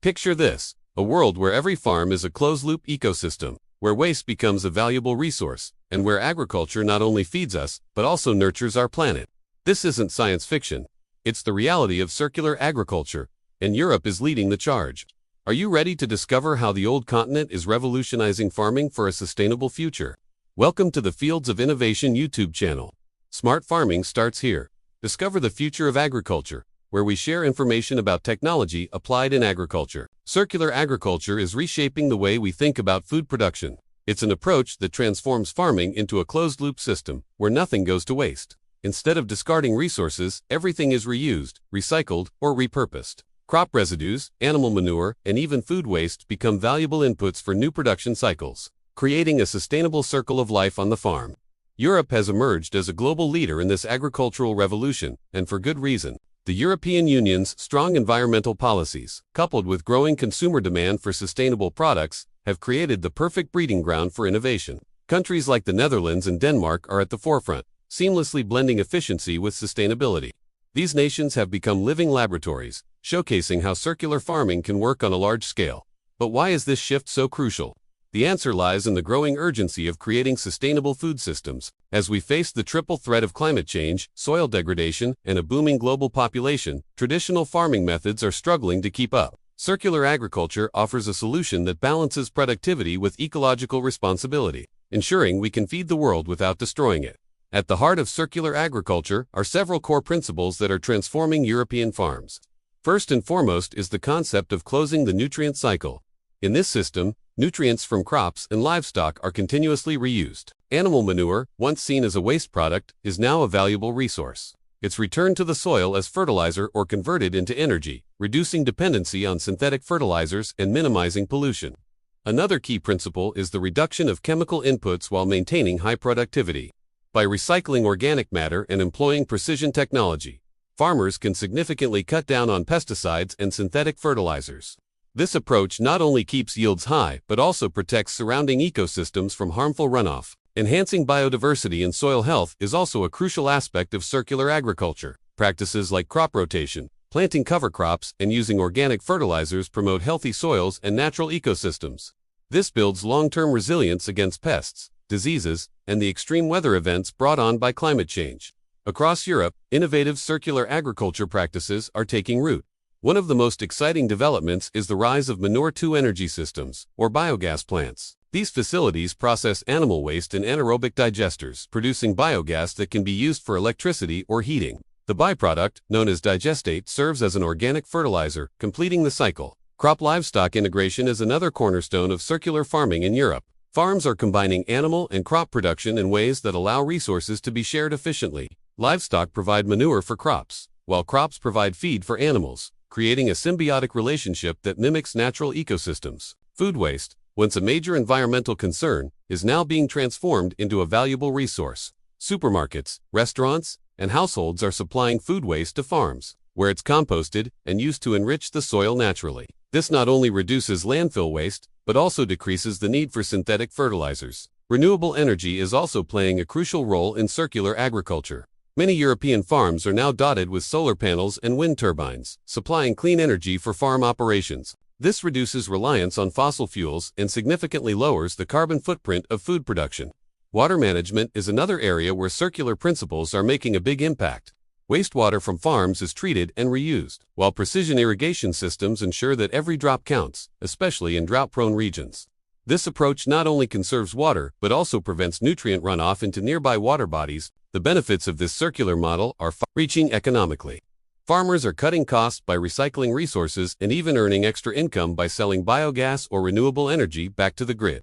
Picture this, a world where every farm is a closed-loop ecosystem, where waste becomes a valuable resource, and where agriculture not only feeds us, but also nurtures our planet. This isn't science fiction. It's the reality of circular agriculture, and Europe is leading the charge. Are you ready to discover how the old continent is revolutionizing farming for a sustainable future? Welcome to the Fields of Innovation YouTube channel. Smart farming starts here. Discover the future of agriculture, where we share information about technology applied in agriculture. Circular agriculture is reshaping the way we think about food production. It's an approach that transforms farming into a closed-loop system, where nothing goes to waste. Instead of discarding resources, everything is reused, recycled, or repurposed. Crop residues, animal manure, and even food waste become valuable inputs for new production cycles, creating a sustainable circle of life on the farm. Europe has emerged as a global leader in this agricultural revolution, and for good reason. The European Union's strong environmental policies, coupled with growing consumer demand for sustainable products, have created the perfect breeding ground for innovation. Countries like the Netherlands and Denmark are at the forefront, seamlessly blending efficiency with sustainability. These nations have become living laboratories, showcasing how circular farming can work on a large scale. But why is this shift so crucial? The answer lies in the growing urgency of creating sustainable food systems. As we face the triple threat of climate change, soil degradation, and a booming global population, traditional farming methods are struggling to keep up. Circular agriculture offers a solution that balances productivity with ecological responsibility, ensuring we can feed the world without destroying it. At the heart of circular agriculture are several core principles that are transforming European farms. First and foremost is the concept of closing the nutrient cycle. In this system, nutrients from crops and livestock are continuously reused. Animal manure, once seen as a waste product, is now a valuable resource. It's returned to the soil as fertilizer or converted into energy, reducing dependency on synthetic fertilizers and minimizing pollution. Another key principle is the reduction of chemical inputs while maintaining high productivity. By recycling organic matter and employing precision technology, farmers can significantly cut down on pesticides and synthetic fertilizers. This approach not only keeps yields high, but also protects surrounding ecosystems from harmful runoff. Enhancing biodiversity and soil health is also a crucial aspect of circular agriculture. Practices like crop rotation, planting cover crops, and using organic fertilizers promote healthy soils and natural ecosystems. This builds long-term resilience against pests, diseases, and the extreme weather events brought on by climate change. Across Europe, innovative circular agriculture practices are taking root. One of the most exciting developments is the rise of manure-to-energy systems, or biogas plants. These facilities process animal waste in anaerobic digesters, producing biogas that can be used for electricity or heating. The byproduct, known as digestate, serves as an organic fertilizer, completing the cycle. Crop-livestock integration is another cornerstone of circular farming in Europe. Farms are combining animal and crop production in ways that allow resources to be shared efficiently. Livestock provide manure for crops, while crops provide feed for animals, creating a symbiotic relationship that mimics natural ecosystems. Food waste, once a major environmental concern, is now being transformed into a valuable resource. Supermarkets, restaurants, and households are supplying food waste to farms, where it's composted and used to enrich the soil naturally. This not only reduces landfill waste, but also decreases the need for synthetic fertilizers. Renewable energy is also playing a crucial role in circular agriculture. Many European farms are now dotted with solar panels and wind turbines, supplying clean energy for farm operations. This reduces reliance on fossil fuels and significantly lowers the carbon footprint of food production. Water management is another area where circular principles are making a big impact. Wastewater from farms is treated and reused, while precision irrigation systems ensure that every drop counts, especially in drought-prone regions. This approach not only conserves water, but also prevents nutrient runoff into nearby water bodies. The benefits of this circular model are far-reaching economically. Farmers are cutting costs by recycling resources and even earning extra income by selling biogas or renewable energy back to the grid.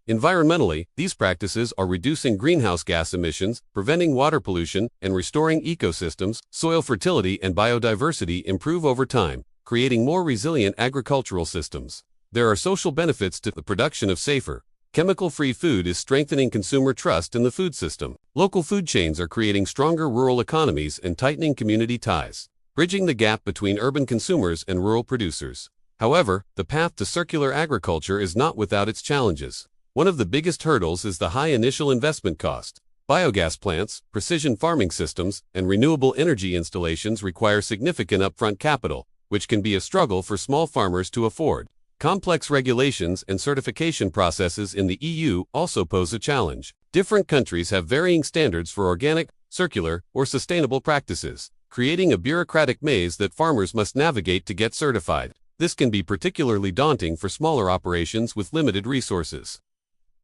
Environmentally, these practices are reducing greenhouse gas emissions, preventing water pollution, and restoring ecosystems. Soil fertility and biodiversity improve over time, creating more resilient agricultural systems. There are social benefits to the production of safer, chemical-free food is strengthening consumer trust in the food system. Local food chains are creating stronger rural economies and tightening community ties, bridging the gap between urban consumers and rural producers. However, the path to circular agriculture is not without its challenges. One of the biggest hurdles is the high initial investment cost. Biogas plants, precision farming systems, and renewable energy installations require significant upfront capital, which can be a struggle for small farmers to afford. Complex regulations and certification processes in the EU also pose a challenge. Different countries have varying standards for organic, circular, or sustainable practices, creating a bureaucratic maze that farmers must navigate to get certified. This can be particularly daunting for smaller operations with limited resources.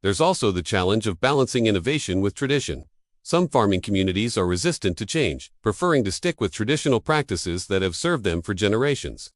There's also the challenge of balancing innovation with tradition. Some farming communities are resistant to change, preferring to stick with traditional practices that have served them for generations.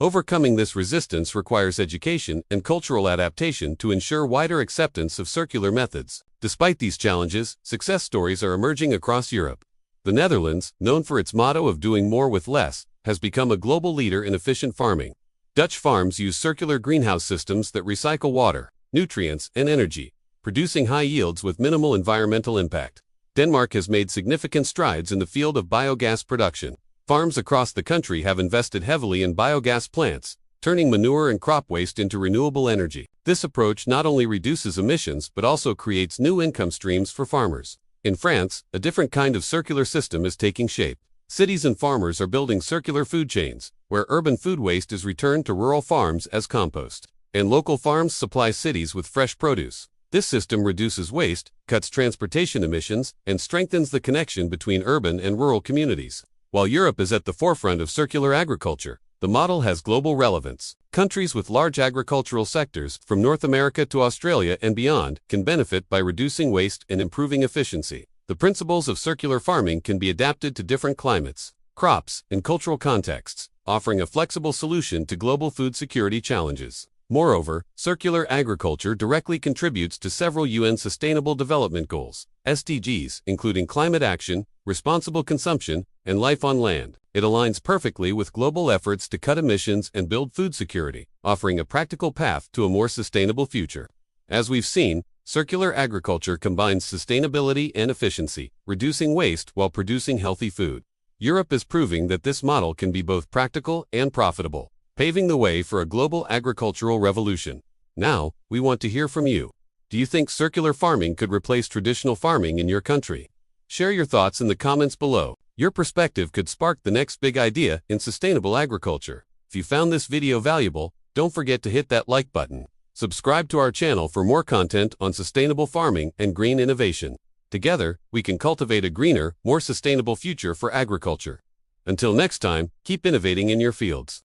Overcoming this resistance requires education and cultural adaptation to ensure wider acceptance of circular methods. Despite these challenges, success stories are emerging across Europe. The Netherlands, known for its motto of doing more with less, has become a global leader in efficient farming. Dutch farms use circular greenhouse systems that recycle water, nutrients, and energy, producing high yields with minimal environmental impact. Denmark has made significant strides in the field of biogas production. Farms across the country have invested heavily in biogas plants, turning manure and crop waste into renewable energy. This approach not only reduces emissions but also creates new income streams for farmers. In France, a different kind of circular system is taking shape. Cities and farmers are building circular food chains, where urban food waste is returned to rural farms as compost, and local farms supply cities with fresh produce. This system reduces waste, cuts transportation emissions, and strengthens the connection between urban and rural communities. While Europe is at the forefront of circular agriculture, the model has global relevance. Countries with large agricultural sectors, from North America to Australia and beyond, can benefit by reducing waste and improving efficiency. The principles of circular farming can be adapted to different climates, crops, and cultural contexts, offering a flexible solution to global food security challenges. Moreover, circular agriculture directly contributes to several UN Sustainable Development Goals, SDGs, including climate action, responsible consumption, and life on land. It aligns perfectly with global efforts to cut emissions and build food security, offering a practical path to a more sustainable future. As we've seen, circular agriculture combines sustainability and efficiency, reducing waste while producing healthy food. Europe is proving that this model can be both practical and profitable, paving the way for a global agricultural revolution. Now, we want to hear from you. Do you think circular farming could replace traditional farming in your country? Share your thoughts in the comments below. Your perspective could spark the next big idea in sustainable agriculture. If you found this video valuable, don't forget to hit that like button. Subscribe to our channel for more content on sustainable farming and green innovation. Together, we can cultivate a greener, more sustainable future for agriculture. Until next time, keep innovating in your fields.